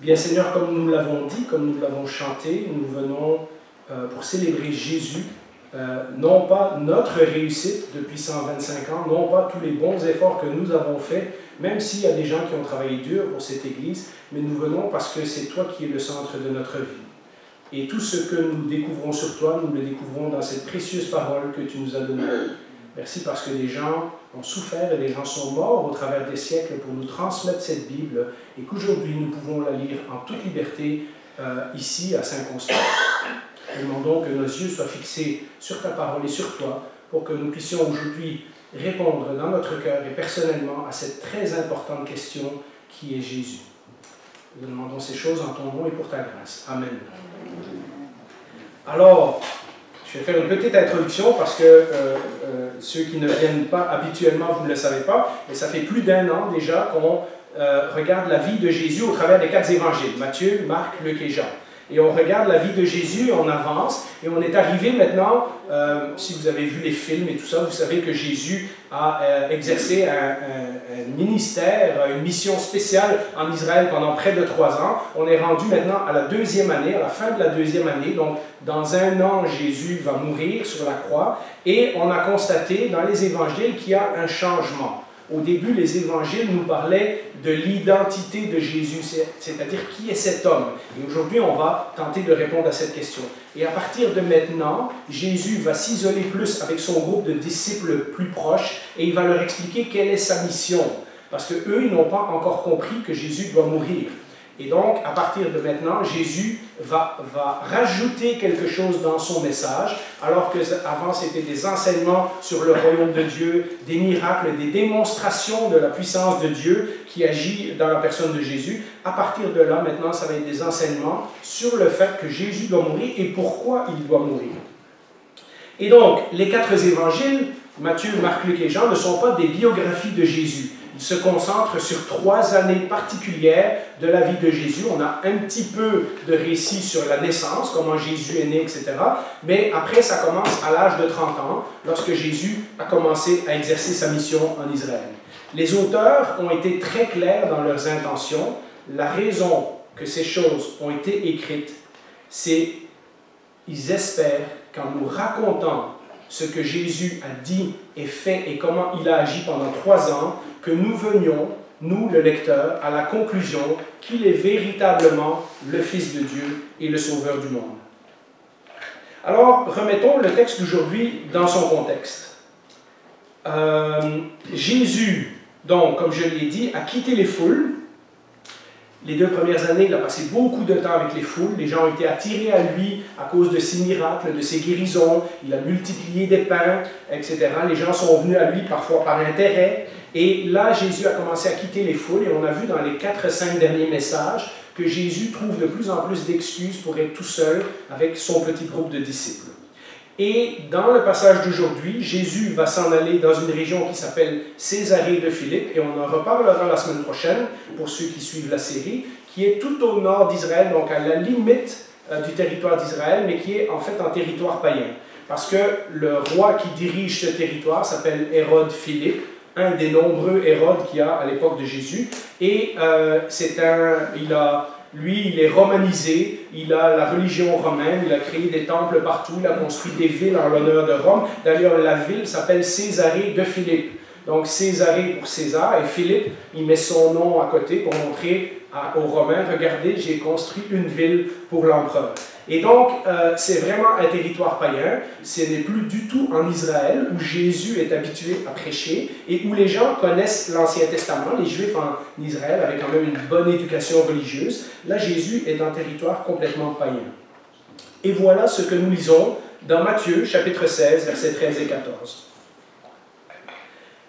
Bien Seigneur, comme nous l'avons dit, comme nous l'avons chanté, nous venons pour célébrer Jésus, non pas notre réussite depuis 125 ans, non pas tous les bons efforts que nous avons faits, même s'il y a des gens qui ont travaillé dur pour cette Église, mais nous venons parce que c'est toi qui es le centre de notre vie. Et tout ce que nous découvrons sur toi, nous le découvrons dans cette précieuse parole que tu nous as donnée. Merci parce que des gens ont souffert et des gens sont morts au travers des siècles pour nous transmettre cette Bible et qu'aujourd'hui nous pouvons la lire en toute liberté ici à Saint-Constant. Nous demandons que nos yeux soient fixés sur ta parole et sur toi pour que nous puissions aujourd'hui répondre dans notre cœur et personnellement à cette très importante question qui est Jésus. Nous demandons ces choses en ton nom et pour ta grâce. Amen. Alors, je vais faire une petite introduction parce que ceux qui ne viennent pas habituellement, vous ne le savez pas, mais ça fait plus d'1 an déjà qu'on regarde la vie de Jésus au travers des 4 évangiles, Matthieu, Marc, Luc et Jean. Et on regarde la vie de Jésus, on avance, et on est arrivé maintenant, si vous avez vu les films et tout ça, vous savez que Jésus a exercé un ministère, une mission spéciale en Israël pendant près de 3 ans. On est rendu maintenant à la 2e année, à la fin de la 2e année, donc dans 1 an, Jésus va mourir sur la croix, et on a constaté dans les évangiles qu'il y a un changement. Au début, les évangiles nous parlaient de l'identité de Jésus, c'est-à-dire qui est cet homme. Et aujourd'hui, on va tenter de répondre à cette question. Et à partir de maintenant, Jésus va s'isoler plus avec son groupe de disciples plus proches et il va leur expliquer quelle est sa mission. Parce qu'eux, ils n'ont pas encore compris que Jésus doit mourir. Et donc, à partir de maintenant, Jésus va rajouter quelque chose dans son message, alors qu'avant c'était des enseignements sur le royaume de Dieu, des miracles, des démonstrations de la puissance de Dieu qui agit dans la personne de Jésus. À partir de là, maintenant, ça va être des enseignements sur le fait que Jésus doit mourir et pourquoi il doit mourir. Et donc, les 4 évangiles, Matthieu, Marc, Luc et Jean, ne sont pas des biographies de Jésus. Il se concentre sur 3 années particulières de la vie de Jésus. On a un petit peu de récits sur la naissance, comment Jésus est né, etc. Mais après, ça commence à l'âge de 30 ans, lorsque Jésus a commencé à exercer sa mission en Israël. Les auteurs ont été très clairs dans leurs intentions. La raison que ces choses ont été écrites, c'est qu'ils espèrent qu'en nous racontant ce que Jésus a dit et fait et comment il a agi pendant 3 ans, que nous venions, nous le lecteur, à la conclusion qu'il est véritablement le Fils de Dieu et le Sauveur du monde. Alors, remettons le texte d'aujourd'hui dans son contexte. Jésus, donc, comme je l'ai dit, a quitté les foules. Les 2 premières années, il a passé beaucoup de temps avec les foules. Les gens ont été attirés à lui à cause de ses miracles, de ses guérisons. Il a multiplié des pains, etc. Les gens sont venus à lui parfois par intérêt. Et là, Jésus a commencé à quitter les foules. Et on a vu dans les 4-5 derniers messages que Jésus trouve de plus en plus d'excuses pour être tout seul avec son petit groupe de disciples. Et dans le passage d'aujourd'hui, Jésus va s'en aller dans une région qui s'appelle Césarée de Philippe, et on en reparlera la semaine prochaine, pour ceux qui suivent la série, qui est tout au nord d'Israël, donc à la limite du territoire d'Israël, mais qui est en fait un territoire païen. Parce que le roi qui dirige ce territoire s'appelle Hérode Philippe, un des nombreux Hérodes qu'il y a à l'époque de Jésus, et lui, il est romanisé, il a la religion romaine, il a créé des temples partout, il a construit des villes en l'honneur de Rome. D'ailleurs, la ville s'appelle Césarée de Philippe. Donc, Césarée pour César, et Philippe, il met son nom à côté pour montrer aux Romains, regardez, j'ai construit une ville pour l'empereur. Et donc, c'est vraiment un territoire païen, ce n'est plus du tout en Israël, où Jésus est habitué à prêcher, et où les gens connaissent l'Ancien Testament, les Juifs en Israël avaient quand même une bonne éducation religieuse. Là, Jésus est en territoire complètement païen. Et voilà ce que nous lisons dans Matthieu, chapitre 16, versets 13 et 14.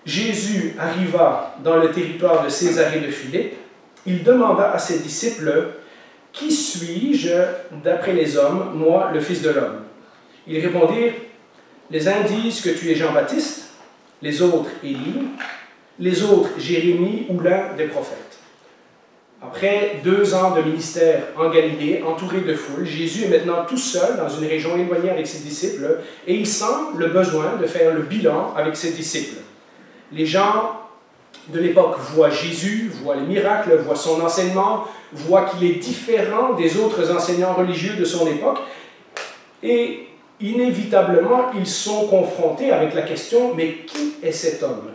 Jésus arriva dans le territoire de Césarée de Philippe. Il demanda à ses disciples, « Qui suis-je d'après les hommes, moi, le Fils de l'homme » Ils répondirent, « Les uns disent que tu es Jean-Baptiste, les autres Élie, les autres Jérémie ou l'un des prophètes. » Après 2 ans de ministère en Galilée, entouré de foule, Jésus est maintenant tout seul dans une région éloignée avec ses disciples et il sent le besoin de faire le bilan avec ses disciples. Les gens de l'époque voient Jésus, voient les miracles, voient son enseignement, voit qu'il est différent des autres enseignants religieux de son époque, et inévitablement, ils sont confrontés avec la question, mais qui est cet homme?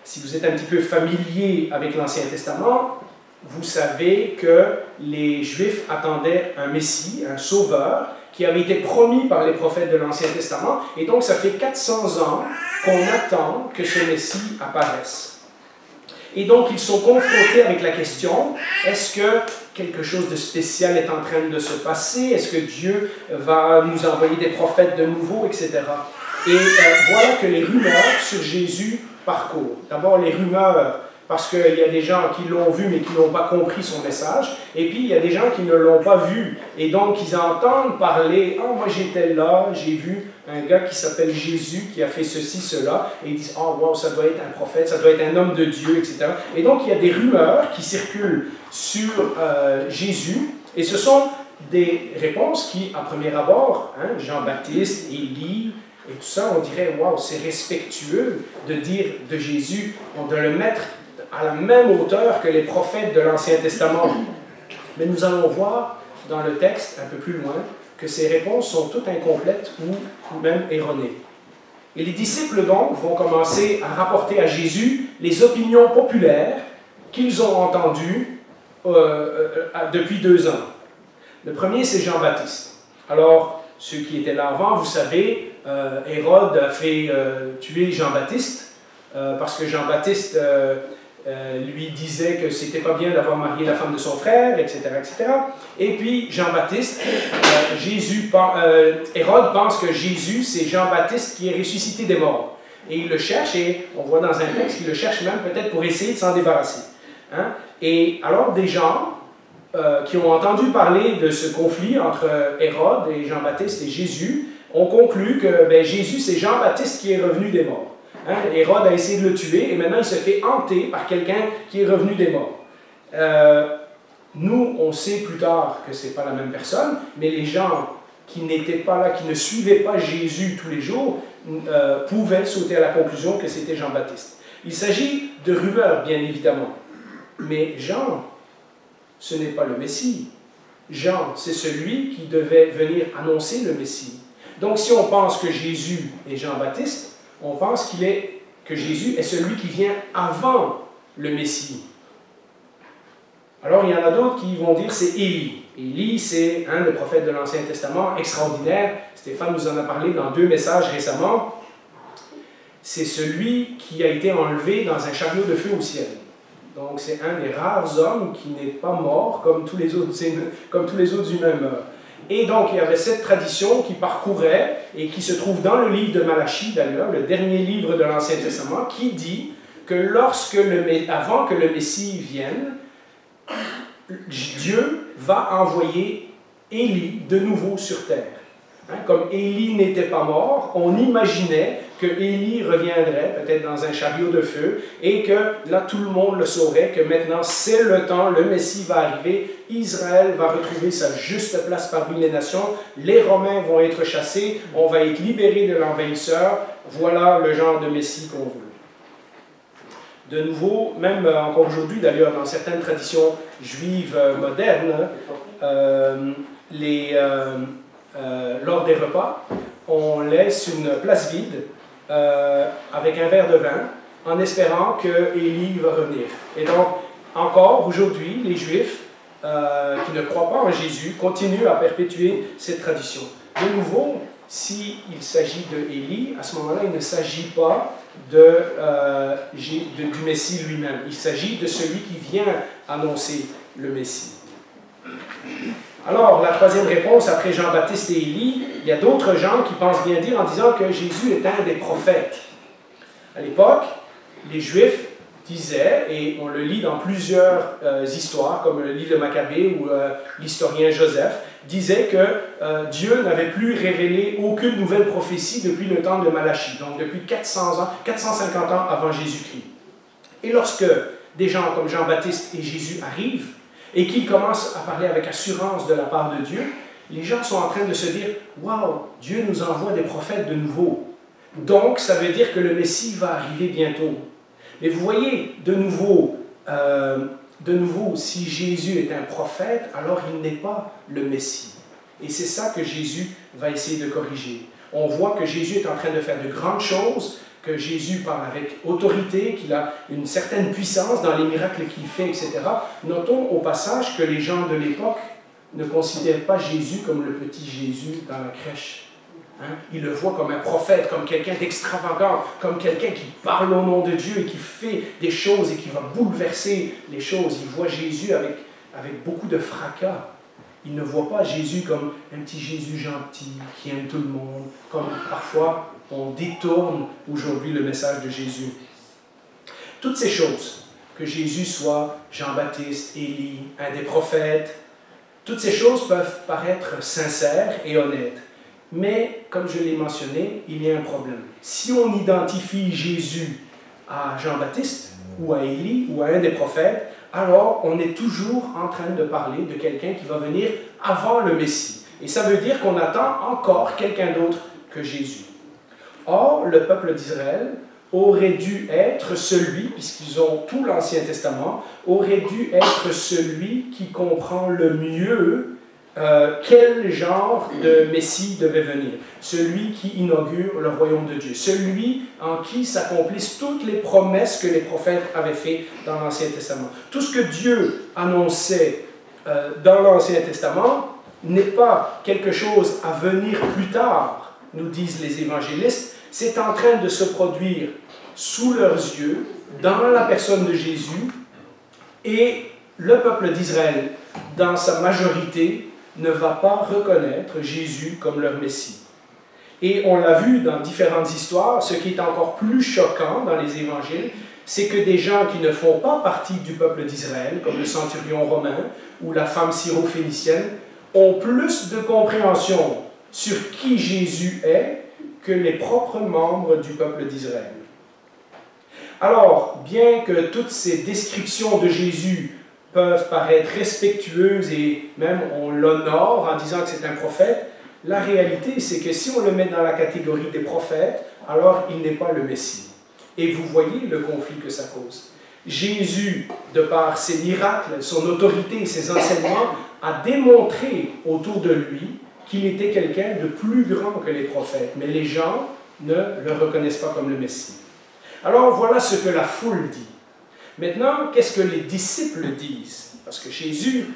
Si vous êtes un petit peu familier avec l'Ancien Testament, vous savez que les Juifs attendaient un Messie, un Sauveur, qui avait été promis par les prophètes de l'Ancien Testament, et donc ça fait 400 ans qu'on attend que ce Messie apparaisse. Et donc, ils sont confrontés avec la question, est-ce que quelque chose de spécial est en train de se passer? Est-ce que Dieu va nous envoyer des prophètes de nouveau, etc. Et voilà que les rumeurs sur Jésus parcourent. D'abord, les rumeurs, parce qu'il y a des gens qui l'ont vu mais qui n'ont pas compris son message, et puis il y a des gens qui ne l'ont pas vu, et donc ils entendent parler, « Ah, moi j'étais là, j'ai vu un gars qui s'appelle Jésus qui a fait ceci, cela », et ils disent « Oh, wow, ça doit être un prophète, ça doit être un homme de Dieu, etc. » Et donc il y a des rumeurs qui circulent sur Jésus, et ce sont des réponses qui, à premier abord, Jean-Baptiste, Élie, et tout ça, on dirait « Wow, c'est respectueux de dire de Jésus, de le mettre à la même hauteur que les prophètes de l'Ancien Testament. » Mais nous allons voir dans le texte, un peu plus loin, que ces réponses sont toutes incomplètes ou même erronées. Et les disciples, donc, vont commencer à rapporter à Jésus les opinions populaires qu'ils ont entendues depuis 2 ans. Le premier, c'est Jean-Baptiste. Alors, ceux qui étaient là avant, vous savez, Hérode a fait tuer Jean-Baptiste parce que Jean-Baptiste lui disait que c'était pas bien d'avoir marié la femme de son frère, etc., etc. Et puis Jean-Baptiste, Hérode pense que Jésus, c'est Jean-Baptiste qui est ressuscité des morts. Et il le cherche, et on voit dans un texte qu'il le cherche même peut-être pour essayer de s'en débarrasser. Et alors des gens qui ont entendu parler de ce conflit entre Hérode et Jean-Baptiste et Jésus ont conclu que Jésus, c'est Jean-Baptiste qui est revenu des morts. Hérode a essayé de le tuer et maintenant il se fait hanter par quelqu'un qui est revenu des morts. Nous, on sait plus tard que ce n'est pas la même personne, mais les gens qui n'étaient pas là, qui ne suivaient pas Jésus tous les jours, pouvaient sauter à la conclusion que c'était Jean-Baptiste. Il s'agit de rumeurs, bien évidemment. Mais Jean, ce n'est pas le Messie. Jean, c'est celui qui devait venir annoncer le Messie. Donc si on pense que Jésus est Jean-Baptiste, on pense que Jésus est celui qui vient avant le Messie. Alors il y en a d'autres qui vont dire c'est Élie. Élie, c'est un des prophètes de l'Ancien Testament extraordinaire. Stéphane nous en a parlé dans 2 messages récemment. C'est celui qui a été enlevé dans un chariot de feu au ciel. Donc c'est un des rares hommes qui n'est pas mort comme tous les autres humains meurent. Et donc, il y avait cette tradition qui parcourait et qui se trouve dans le livre de Malachie, d'ailleurs, le dernier livre de l'Ancien Testament, qui dit que avant que le Messie vienne, Dieu va envoyer Élie de nouveau sur terre. Comme Élie n'était pas mort, on imaginait que Élie reviendrait, peut-être dans un chariot de feu, et que là, tout le monde le saurait, que maintenant, c'est le temps, le Messie va arriver, Israël va retrouver sa juste place parmi les nations, les Romains vont être chassés, on va être libérés de l'envahisseur, voilà le genre de Messie qu'on veut. De nouveau, même encore aujourd'hui, d'ailleurs, dans certaines traditions juives modernes, lors des repas, on laisse une place vide avec un verre de vin en espérant que Élie va revenir. Et donc, encore aujourd'hui, les Juifs qui ne croient pas en Jésus continuent à perpétuer cette tradition. De nouveau, s'il s'agit de Élie, à ce moment-là, il ne s'agit pas du Messie lui-même. Il s'agit de celui qui vient annoncer le Messie. Alors, la troisième réponse, après Jean-Baptiste et Élie, il y a d'autres gens qui pensent bien dire en disant que Jésus est un des prophètes. À l'époque, les Juifs disaient, et on le lit dans plusieurs histoires, comme le livre de Maccabée ou l'historien Joseph, disait que Dieu n'avait plus révélé aucune nouvelle prophétie depuis le temps de Malachie, donc depuis 450 ans avant Jésus-Christ. Et lorsque des gens comme Jean-Baptiste et Jésus arrivent, et qu'ils commencent à parler avec assurance de la part de Dieu, les gens sont en train de se dire « Waouh, Dieu nous envoie des prophètes de nouveau. Donc, ça veut dire que le Messie va arriver bientôt. » Mais vous voyez, de nouveau, de nouveau, si Jésus est un prophète, alors il n'est pas le Messie. Et c'est ça que Jésus va essayer de corriger. On voit que Jésus est en train de faire de grandes choses, que Jésus parle avec autorité, qu'il a une certaine puissance dans les miracles qu'il fait, etc. Notons au passage que les gens de l'époque ne considèrent pas Jésus comme le petit Jésus dans la crèche. Ils le voient comme un prophète, comme quelqu'un d'extravagant, comme quelqu'un qui parle au nom de Dieu et qui fait des choses et qui va bouleverser les choses. Ils voient Jésus avec beaucoup de fracas. Ils ne voient pas Jésus comme un petit Jésus gentil, qui aime tout le monde, comme parfois on détourne aujourd'hui le message de Jésus. Toutes ces choses, que Jésus soit Jean-Baptiste, Élie, un des prophètes, toutes ces choses peuvent paraître sincères et honnêtes. Mais, comme je l'ai mentionné, il y a un problème. Si on identifie Jésus à Jean-Baptiste, ou à Élie, ou à un des prophètes, alors on est toujours en train de parler de quelqu'un qui va venir avant le Messie. Et ça veut dire qu'on attend encore quelqu'un d'autre que Jésus. Or, le peuple d'Israël aurait dû être celui, puisqu'ils ont tout l'Ancien Testament, aurait dû être celui qui comprend le mieux quel genre de Messie devait venir. Celui qui inaugure le royaume de Dieu. Celui en qui s'accomplissent toutes les promesses que les prophètes avaient faites dans l'Ancien Testament. Tout ce que Dieu annonçait dans l'Ancien Testament n'est pas quelque chose à venir plus tard, nous disent les évangélistes. C'est en train de se produire sous leurs yeux, dans la personne de Jésus, et le peuple d'Israël, dans sa majorité, ne va pas reconnaître Jésus comme leur Messie. Et on l'a vu dans différentes histoires, ce qui est encore plus choquant dans les évangiles, c'est que des gens qui ne font pas partie du peuple d'Israël, comme le centurion romain ou la femme syro-phénicienne, ont plus de compréhension sur qui Jésus est que les propres membres du peuple d'Israël. Alors, bien que toutes ces descriptions de Jésus peuvent paraître respectueuses et même on l'honore en disant que c'est un prophète, la réalité c'est que si on le met dans la catégorie des prophètes, alors il n'est pas le Messie. Et vous voyez le conflit que ça cause. Jésus, de par ses miracles, son autorité et ses enseignements, a démontré autour de lui qu'il était quelqu'un de plus grand que les prophètes, mais les gens ne le reconnaissent pas comme le Messie. Alors voilà ce que la foule dit. Maintenant, qu'est-ce que les disciples disent? Parce que Jésus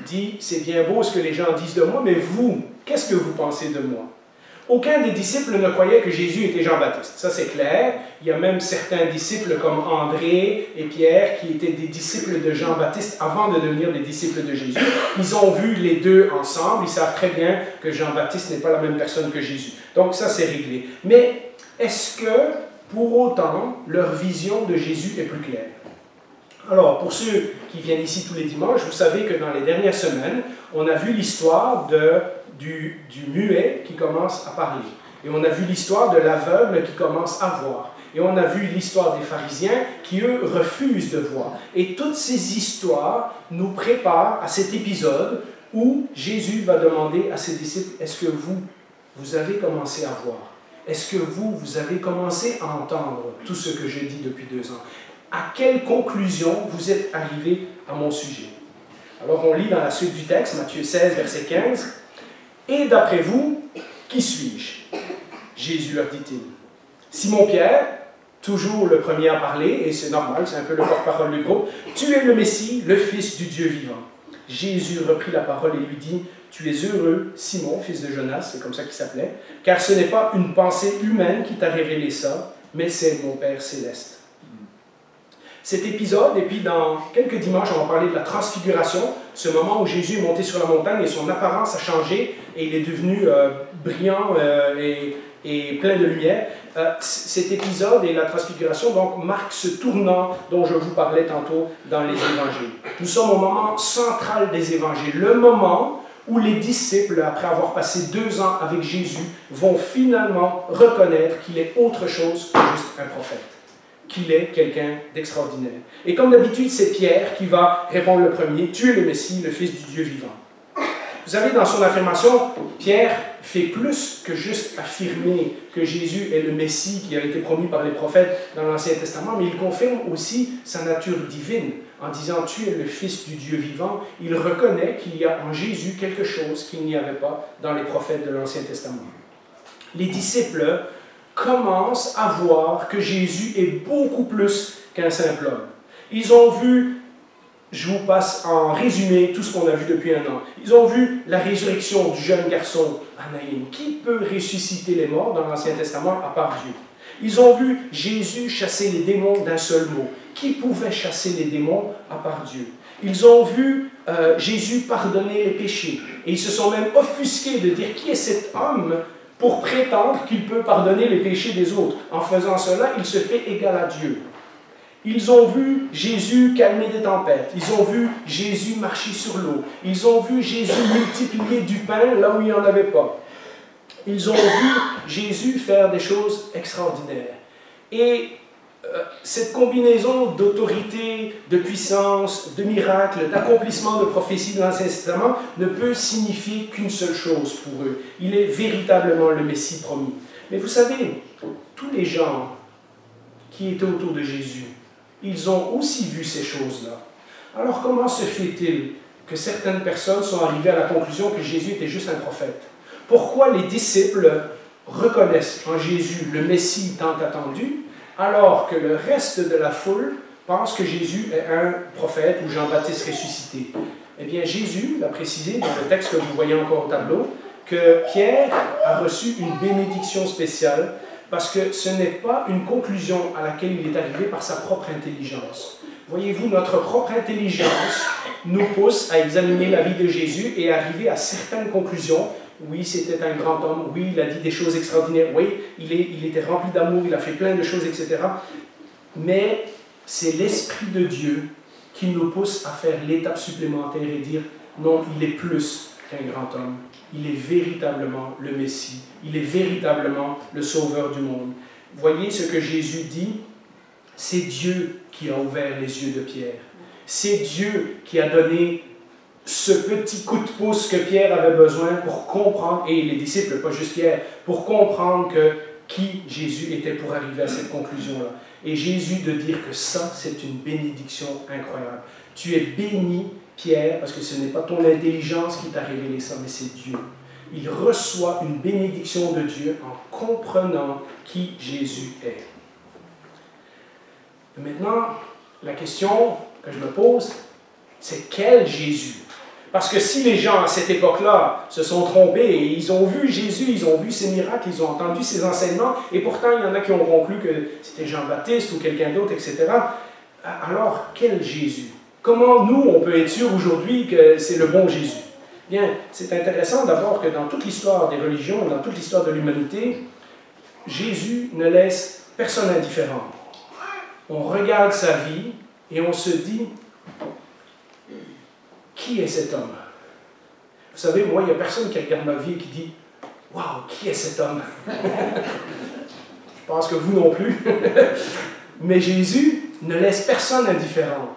dit, c'est bien beau ce que les gens disent de moi, mais vous, qu'est-ce que vous pensez de moi? Aucun des disciples ne croyait que Jésus était Jean-Baptiste. Ça, c'est clair. Il y a même certains disciples comme André et Pierre qui étaient des disciples de Jean-Baptiste avant de devenir des disciples de Jésus. Ils ont vu les deux ensemble. Ils savent très bien que Jean-Baptiste n'est pas la même personne que Jésus. Donc ça, c'est réglé. Mais est-ce que, pour autant, leur vision de Jésus est plus claire? Alors, pour ceux qui viennent ici tous les dimanches, vous savez que dans les dernières semaines, on a vu l'histoire du muet qui commence à parler. Et on a vu l'histoire de l'aveugle qui commence à voir. Et on a vu l'histoire des pharisiens qui, eux, refusent de voir. Et toutes ces histoires nous préparent à cet épisode où Jésus va demander à ses disciples, est-ce que vous avez commencé à voir? Est-ce que vous avez commencé à entendre tout ce que je dis depuis 2 ans? À quelle conclusion vous êtes arrivés à mon sujet? Alors on lit dans la suite du texte, Matthieu 16, verset 15. « Et d'après vous, qui suis-je? » Jésus leur dit-il. Simon-Pierre, toujours le premier à parler, et c'est normal, c'est un peu le porte-parole du groupe, « Tu es le Messie, le Fils du Dieu vivant. » Jésus reprit la parole et lui dit, « Tu es heureux, Simon, fils de Jonas, c'est comme ça qu'il s'appelait, car ce n'est pas une pensée humaine qui t'a révélé ça, mais c'est mon Père céleste. » Cet épisode, et puis dans quelques dimanches, on va parler de la transfiguration, ce moment où Jésus est monté sur la montagne et son apparence a changé et il est devenu brillant et plein de lumière. Cet épisode et la transfiguration donc, marquent ce tournant dont je vous parlais tantôt dans les évangiles. Nous sommes au moment central des évangiles, le moment où les disciples, après avoir passé 2 ans avec Jésus, vont finalement reconnaître qu'il est autre chose que juste un prophète, qu'il est quelqu'un d'extraordinaire. Et comme d'habitude, c'est Pierre qui va répondre le premier, « Tu es le Messie, le Fils du Dieu vivant. » Vous Vous savez, dans son affirmation, Pierre fait plus que juste affirmer que Jésus est le Messie qui a été promis par les prophètes dans l'Ancien Testament, mais il confirme aussi sa nature divine en disant « Tu es le Fils du Dieu vivant ». Il reconnaît qu'il y a en Jésus quelque chose qu'il n'y avait pas dans les prophètes de l'Ancien Testament. Les disciples commencent à voir que Jésus est beaucoup plus qu'un simple homme. Ils ont vu, je vous passe en résumé tout ce qu'on a vu depuis un an. Ils ont vu la résurrection du jeune garçon Anaïm. Qui peut ressusciter les morts dans l'Ancien Testament à part Dieu? Ils ont vu Jésus chasser les démons d'un seul mot. Qui pouvait chasser les démons à part Dieu? Ils ont vu Jésus pardonner les péchés. Et ils se sont même offusqués de dire qui est cet homme pour prétendre qu'il peut pardonner les péchés des autres. En faisant cela, il se fait égal à Dieu. Ils ont vu Jésus calmer des tempêtes. Ils ont vu Jésus marcher sur l'eau. Ils ont vu Jésus multiplier du pain là où il n'y en avait pas. Ils ont vu Jésus faire des choses extraordinaires. Et cette combinaison d'autorité, de puissance, de miracles, d'accomplissement de prophéties de l'Ancien Testament ne peut signifier qu'une seule chose pour eux. Il est véritablement le Messie promis. Mais vous savez, tous les gens qui étaient autour de Jésus, ils ont aussi vu ces choses-là. Alors comment se fait-il que certaines personnes sont arrivées à la conclusion que Jésus était juste un prophète? Pourquoi les disciples reconnaissent en Jésus le Messie tant attendu, alors que le reste de la foule pense que Jésus est un prophète ou Jean-Baptiste ressuscité? Eh bien, Jésus l'a précisé dans le texte que vous voyez encore au tableau, que Pierre a reçu une bénédiction spéciale parce que ce n'est pas une conclusion à laquelle il est arrivé par sa propre intelligence. Voyez-vous, notre propre intelligence nous pousse à examiner la vie de Jésus et à arriver à certaines conclusions. Oui, c'était un grand homme. Oui, il a dit des choses extraordinaires. Oui, il était rempli d'amour. Il a fait plein de choses, etc. Mais c'est l'Esprit de Dieu qui nous pousse à faire l'étape supplémentaire et dire non, il est plus qu'un grand homme. Il est véritablement le Messie. Il est véritablement le Sauveur du monde. Voyez ce que Jésus dit. C'est Dieu qui a ouvert les yeux de Pierre. C'est Dieu qui a donné ce petit coup de pouce que Pierre avait besoin pour comprendre, et les disciples, pas juste Pierre, pour comprendre qui Jésus était pour arriver à cette conclusion-là. Et Jésus de dire que ça, c'est une bénédiction incroyable. Tu es béni, Pierre, parce que ce n'est pas ton intelligence qui t'a révélé ça, mais c'est Dieu. Il reçoit une bénédiction de Dieu en comprenant qui Jésus est. Et maintenant, la question que je me pose, c'est quel Jésus? Parce que si les gens à cette époque-là se sont trompés et ils ont vu Jésus, ils ont vu ses miracles, ils ont entendu ses enseignements, et pourtant il y en a qui ont conclu que c'était Jean-Baptiste ou quelqu'un d'autre, etc. Alors, quel Jésus? Comment nous, on peut être sûr aujourd'hui que c'est le bon Jésus? Bien, c'est intéressant d'abord que dans toute l'histoire des religions, dans toute l'histoire de l'humanité, Jésus ne laisse personne indifférent. On regarde sa vie et on se dit, qui est cet homme? Vous savez, moi, il n'y a personne qui regarde ma vie et qui dit, waouh, qui est cet homme? Je pense que vous non plus. Mais Jésus ne laisse personne indifférent.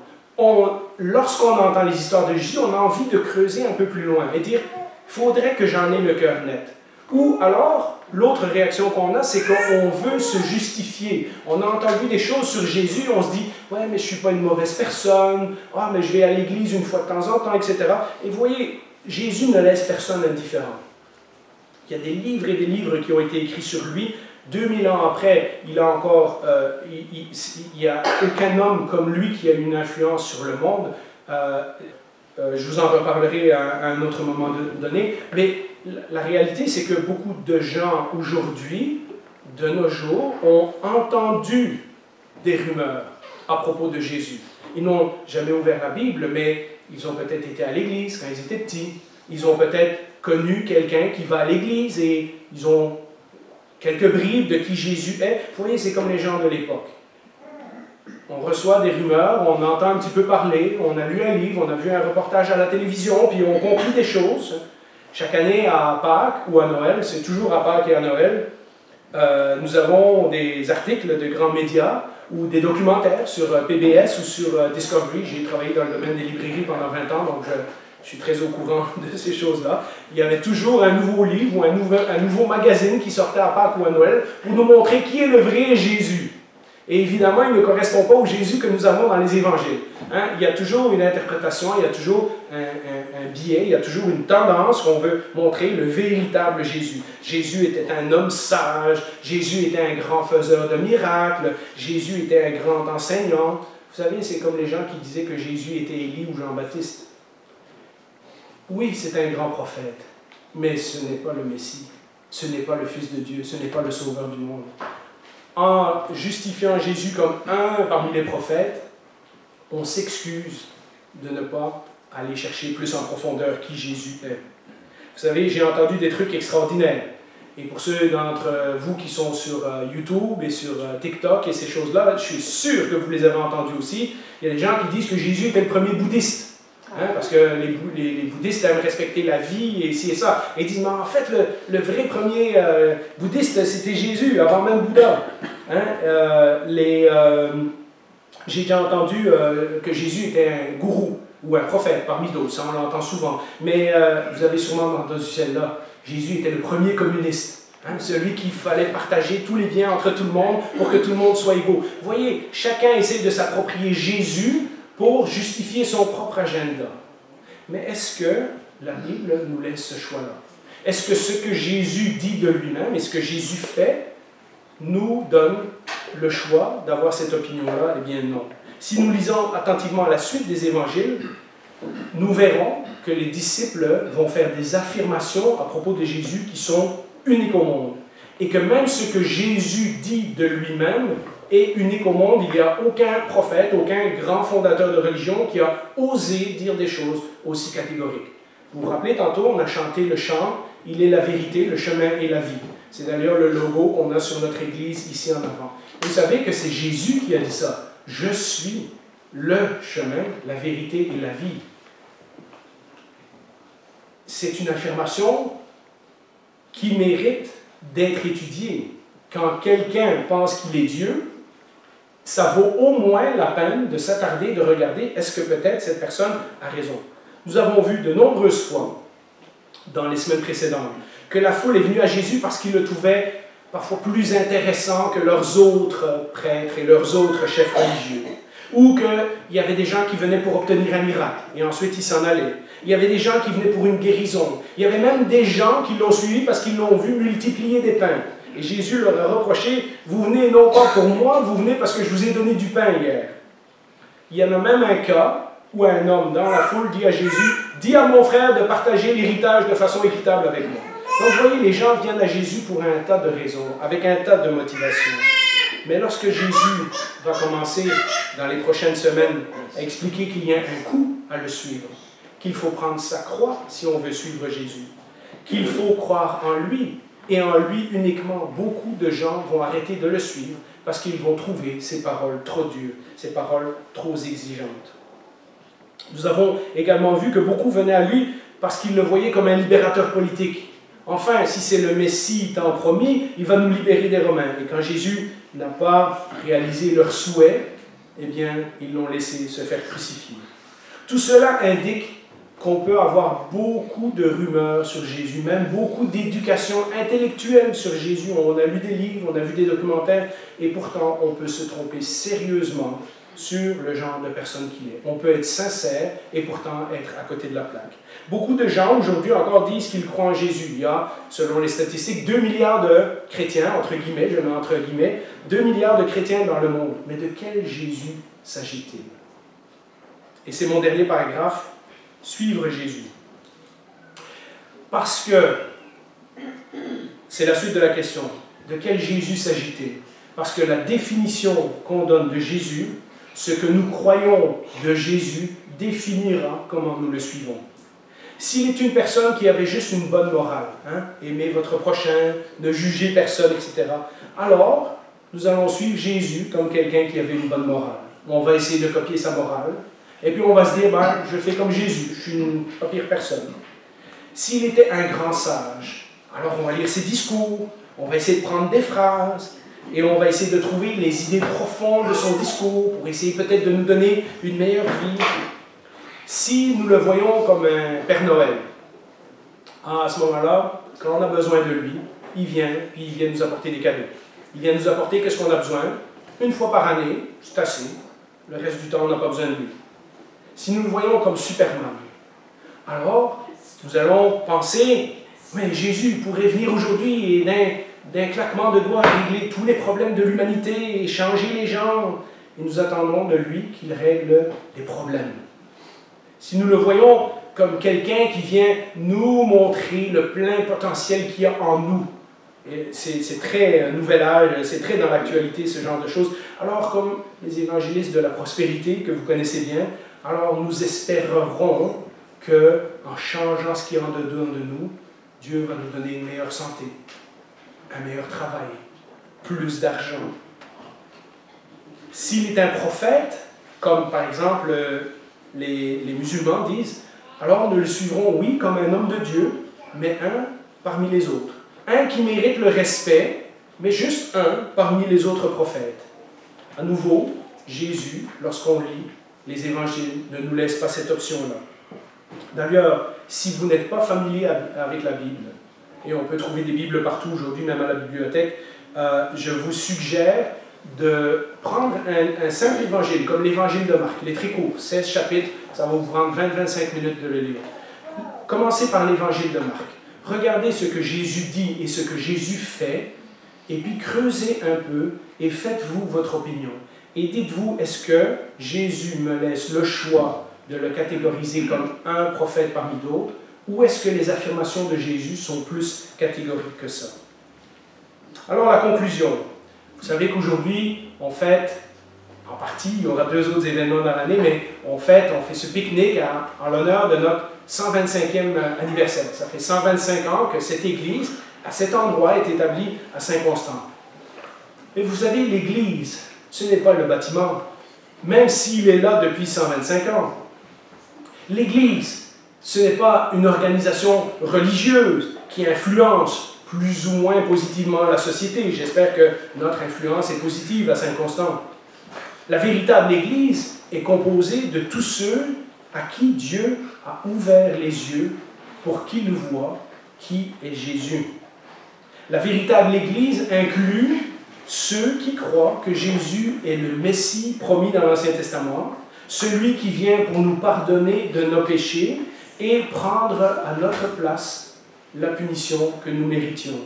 Lorsqu'on entend les histoires de Jésus, on a envie de creuser un peu plus loin et dire, il faudrait que j'en ai le cœur net. Ou alors, l'autre réaction qu'on a, c'est qu'on veut se justifier. On a entendu des choses sur Jésus, on se dit, ouais, mais je ne suis pas une mauvaise personne, ah, mais je vais à l'église une fois de temps en temps, etc. Et vous voyez, Jésus ne laisse personne indifférent. Il y a des livres et des livres qui ont été écrits sur lui. 2000 ans après, il n'y a aucun homme comme lui qui a une influence sur le monde. Je vous en reparlerai à un autre moment donné. Mais la réalité, c'est que beaucoup de gens aujourd'hui, de nos jours, ont entendu des rumeurs à propos de Jésus. Ils n'ont jamais ouvert la Bible, mais ils ont peut-être été à l'église quand ils étaient petits. Ils ont peut-être connu quelqu'un qui va à l'église et ils ont quelques bribes de qui Jésus est. Vous voyez, c'est comme les gens de l'époque. On reçoit des rumeurs, on entend un petit peu parler, on a lu un livre, on a vu un reportage à la télévision, puis on compris des choses. Chaque année à Pâques ou à Noël, c'est toujours à Pâques et à Noël, nous avons des articles de grands médias ou des documentaires sur PBS ou sur Discovery. J'ai travaillé dans le domaine des librairies pendant 20 ans, donc je suis très au courant de ces choses-là. Il y avait toujours un nouveau livre ou un nouveau magazine qui sortait à Pâques ou à Noël pour nous montrer qui est le vrai Jésus. Et évidemment, il ne correspond pas au Jésus que nous avons dans les évangiles. Hein? Il y a toujours une interprétation, il y a toujours un biais, il y a toujours une tendance qu'on veut montrer le véritable Jésus. Jésus était un homme sage, Jésus était un grand faiseur de miracles, Jésus était un grand enseignant. Vous savez, c'est comme les gens qui disaient que Jésus était Élie ou Jean-Baptiste. Oui, c'est un grand prophète, mais ce n'est pas le Messie, ce n'est pas le Fils de Dieu, ce n'est pas le Sauveur du monde. En justifiant Jésus comme un parmi les prophètes, on s'excuse de ne pas aller chercher plus en profondeur qui Jésus est. Vous savez, j'ai entendu des trucs extraordinaires. Et pour ceux d'entre vous qui sont sur YouTube et sur TikTok et ces choses-là, je suis sûr que vous les avez entendus aussi. Il y a des gens qui disent que Jésus était le premier bouddhiste. Hein, parce que les bouddhistes aiment respecter la vie et ci et ça. Et ils disent, mais en fait, le vrai premier bouddhiste, c'était Jésus, avant même Bouddha. Hein, j'ai déjà entendu que Jésus était un gourou ou un prophète parmi d'autres, ça on l'entend souvent. Mais vous avez sûrement entendu celle-là. Jésus était le premier communiste. Hein, celui qu'il fallait partager tous les biens entre tout le monde pour que tout le monde soit égaux. Vous voyez, chacun essaie de s'approprier Jésus pour justifier son propre agenda. Mais est-ce que la Bible nous laisse ce choix-là? Est-ce que ce que Jésus dit de lui-même et ce que Jésus fait nous donne le choix d'avoir cette opinion-là? Eh bien non. Si nous lisons attentivement la suite des évangiles, nous verrons que les disciples vont faire des affirmations à propos de Jésus qui sont uniques au monde. Et que même ce que Jésus dit de lui-même est unique au monde. Il n'y a aucun prophète, aucun grand fondateur de religion qui a osé dire des choses aussi catégoriques. Vous vous rappelez, tantôt, on a chanté le chant « Il est la vérité, le chemin et la vie ». C'est d'ailleurs le logo qu'on a sur notre église ici en avant. Vous savez que c'est Jésus qui a dit ça. « Je suis le chemin, la vérité et la vie ». C'est une affirmation qui mérite d'être étudiée. Quand quelqu'un pense qu'il est Dieu, ça vaut au moins la peine de s'attarder, de regarder, est-ce que peut-être cette personne a raison. Nous avons vu de nombreuses fois, dans les semaines précédentes, que la foule est venue à Jésus parce qu'il le trouvait parfois plus intéressant que leurs autres prêtres et leurs autres chefs religieux. Ou qu'il y avait des gens qui venaient pour obtenir un miracle, et ensuite ils s'en allaient. Il y avait des gens qui venaient pour une guérison. Il y avait même des gens qui l'ont suivi parce qu'ils l'ont vu multiplier des pains. Et Jésus leur a reproché, vous venez non pas pour moi, vous venez parce que je vous ai donné du pain hier. Il y en a même un cas où un homme dans la foule dit à Jésus, dis à mon frère de partager l'héritage de façon équitable avec moi. Donc vous voyez, les gens viennent à Jésus pour un tas de raisons, avec un tas de motivations. Mais lorsque Jésus va commencer, dans les prochaines semaines, à expliquer qu'il y a un coût à le suivre, qu'il faut prendre sa croix si on veut suivre Jésus, qu'il faut croire en lui, et en lui uniquement, beaucoup de gens vont arrêter de le suivre parce qu'ils vont trouver ses paroles trop dures, ses paroles trop exigeantes. Nous avons également vu que beaucoup venaient à lui parce qu'ils le voyaient comme un libérateur politique. Enfin, si c'est le Messie tant promis, il va nous libérer des Romains. Et quand Jésus n'a pas réalisé leurs souhaits, eh bien, ils l'ont laissé se faire crucifier. Tout cela indique qu'on peut avoir beaucoup de rumeurs sur Jésus, même beaucoup d'éducation intellectuelle sur Jésus. On a lu des livres, on a vu des documentaires, et pourtant on peut se tromper sérieusement sur le genre de personne qu'il est. On peut être sincère et pourtant être à côté de la plaque. Beaucoup de gens aujourd'hui encore disent qu'ils croient en Jésus. Il y a, selon les statistiques, 2 milliards de chrétiens, entre guillemets, je mets entre guillemets, 2 milliards de chrétiens dans le monde. Mais de quel Jésus s'agit-il? Et c'est mon dernier paragraphe. Suivre Jésus. Parce que, c'est la suite de la question, de quel Jésus s'agit-il? Parce que la définition qu'on donne de Jésus, ce que nous croyons de Jésus, définira comment nous le suivons. S'il est une personne qui avait juste une bonne morale, hein, aimer votre prochain, ne juger personne, etc., alors nous allons suivre Jésus comme quelqu'un qui avait une bonne morale. On va essayer de copier sa morale, et puis on va se dire, ben, je fais comme Jésus, je suis pas pire personne. S'il était un grand sage, alors on va lire ses discours, on va essayer de prendre des phrases, et on va essayer de trouver les idées profondes de son discours, pour essayer peut-être de nous donner une meilleure vie. Si nous le voyons comme un Père Noël, à ce moment-là, quand on a besoin de lui, il vient, puis il vient nous apporter des cadeaux. Il vient nous apporter qu'est-ce qu'on a besoin. Une fois par année, c'est assez. Le reste du temps, on n'a pas besoin de lui. Si nous le voyons comme Superman, alors nous allons penser, mais Jésus pourrait venir aujourd'hui et d'un claquement de doigts régler tous les problèmes de l'humanité et changer les gens. Et nous attendons de lui qu'il règle les problèmes. Si nous le voyons comme quelqu'un qui vient nous montrer le plein potentiel qu'il y a en nous, c'est très nouvel âge, c'est très dans l'actualité ce genre de choses, alors comme les évangélistes de la prospérité que vous connaissez bien, alors nous espérerons qu'en changeant ce qui est en dedans de nous, Dieu va nous donner une meilleure santé, un meilleur travail, plus d'argent. S'il est un prophète, comme par exemple les musulmans disent, alors nous le suivrons, oui, comme un homme de Dieu, mais un parmi les autres. Un qui mérite le respect, mais juste un parmi les autres prophètes. À nouveau, Jésus, lorsqu'on lit les évangiles, ne nous laisse pas cette option-là. D'ailleurs, si vous n'êtes pas familier avec la Bible, et on peut trouver des Bibles partout aujourd'hui, même à la bibliothèque, je vous suggère de prendre un simple évangile, comme l'évangile de Marc. Il est très court, 16 chapitres, ça va vous prendre 20-25 minutes de le lire. Commencez par l'évangile de Marc. Regardez ce que Jésus dit et ce que Jésus fait, et puis creusez un peu et faites-vous votre opinion. Et dites-vous, est-ce que Jésus me laisse le choix de le catégoriser comme un prophète parmi d'autres, ou est-ce que les affirmations de Jésus sont plus catégoriques que ça? Alors la conclusion. Vous savez qu'aujourd'hui, on fête, en partie, il y aura 2 autres événements dans l'année, mais on fait ce pique-nique en l'honneur de notre 125e anniversaire. Ça fait 125 ans que cette église, à cet endroit, est établie à Saint-Constant. Mais vous savez, l'église, ce n'est pas le bâtiment, même s'il est là depuis 125 ans. L'église, ce n'est pas une organisation religieuse qui influence plus ou moins positivement la société. J'espère que notre influence est positive à Saint-Constant. La véritable Église est composée de tous ceux à qui Dieu a ouvert les yeux pour qu'ils voient qui est Jésus. La véritable Église inclut ceux qui croient que Jésus est le Messie promis dans l'Ancien Testament, celui qui vient pour nous pardonner de nos péchés et prendre à notre place la punition que nous méritions.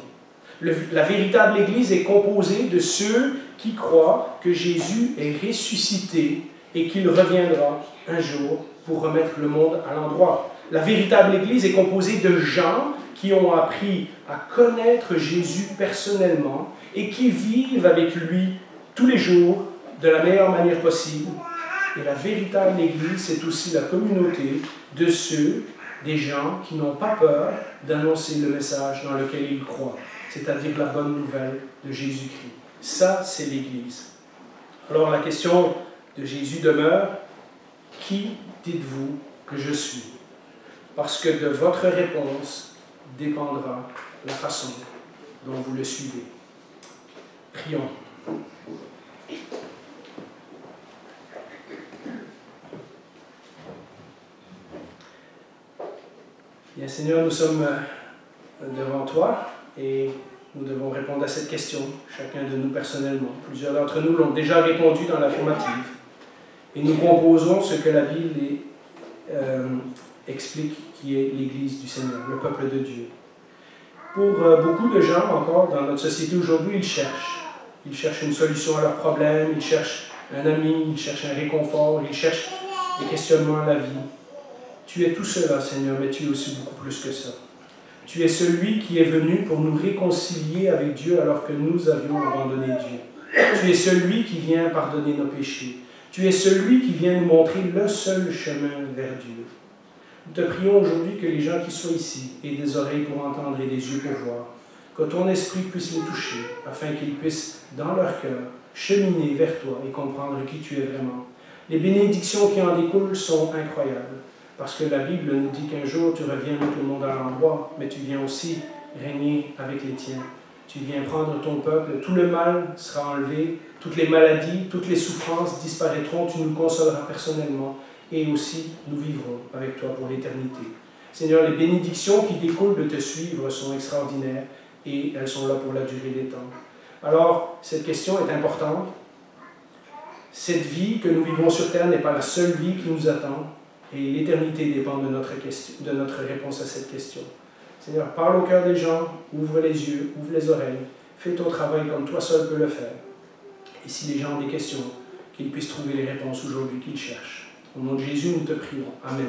La véritable Église est composée de ceux qui croient que Jésus est ressuscité et qu'il reviendra un jour pour remettre le monde à l'endroit. La véritable Église est composée de gens qui ont appris à connaître Jésus personnellement et qui vivent avec lui tous les jours de la meilleure manière possible. Et la véritable Église, c'est aussi la communauté de ceux, des gens qui n'ont pas peur d'annoncer le message dans lequel ils croient, c'est-à-dire la bonne nouvelle de Jésus-Christ. Ça, c'est l'Église. Alors la question de Jésus demeure, qui dites-vous que je suis? Parce que de votre réponse dépendra la façon dont vous le suivez. Prions. Bien, Seigneur, nous sommes devant toi et nous devons répondre à cette question, chacun de nous personnellement. Plusieurs d'entre nous l'ont déjà répondu dans l'affirmative. Et nous composons ce que la Bible explique qui est l'Église du Seigneur, le peuple de Dieu. Pour beaucoup de gens encore dans notre société aujourd'hui, ils cherchent une solution à leurs problèmes, ils cherchent un ami, ils cherchent un réconfort, ils cherchent des questionnements à la vie. Tu es tout cela, Seigneur, mais tu es aussi beaucoup plus que ça. Tu es celui qui est venu pour nous réconcilier avec Dieu alors que nous avions abandonné Dieu. Tu es celui qui vient pardonner nos péchés. Tu es celui qui vient nous montrer le seul chemin vers Dieu. Nous te prions aujourd'hui que les gens qui sont ici aient des oreilles pour entendre et des yeux pour voir, que ton esprit puisse les toucher, afin qu'ils puissent, dans leur cœur, cheminer vers toi et comprendre qui tu es vraiment. Les bénédictions qui en découlent sont incroyables. Parce que la Bible nous dit qu'un jour tu reviens mettre le monde à l'endroit, mais tu viens aussi régner avec les tiens. Tu viens prendre ton peuple, tout le mal sera enlevé, toutes les maladies, toutes les souffrances disparaîtront, tu nous consoleras personnellement et aussi nous vivrons avec toi pour l'éternité. Seigneur, les bénédictions qui découlent de te suivre sont extraordinaires et elles sont là pour la durée des temps. Alors, cette question est importante. Cette vie que nous vivons sur terre n'est pas la seule vie qui nous attend et l'éternité dépend de notre réponse à cette question. Seigneur, parle au cœur des gens, ouvre les yeux, ouvre les oreilles, fais ton travail comme toi seul peux le faire. Et si les gens ont des questions, qu'ils puissent trouver les réponses aujourd'hui qu'ils cherchent. Au nom de Jésus, nous te prions. Amen.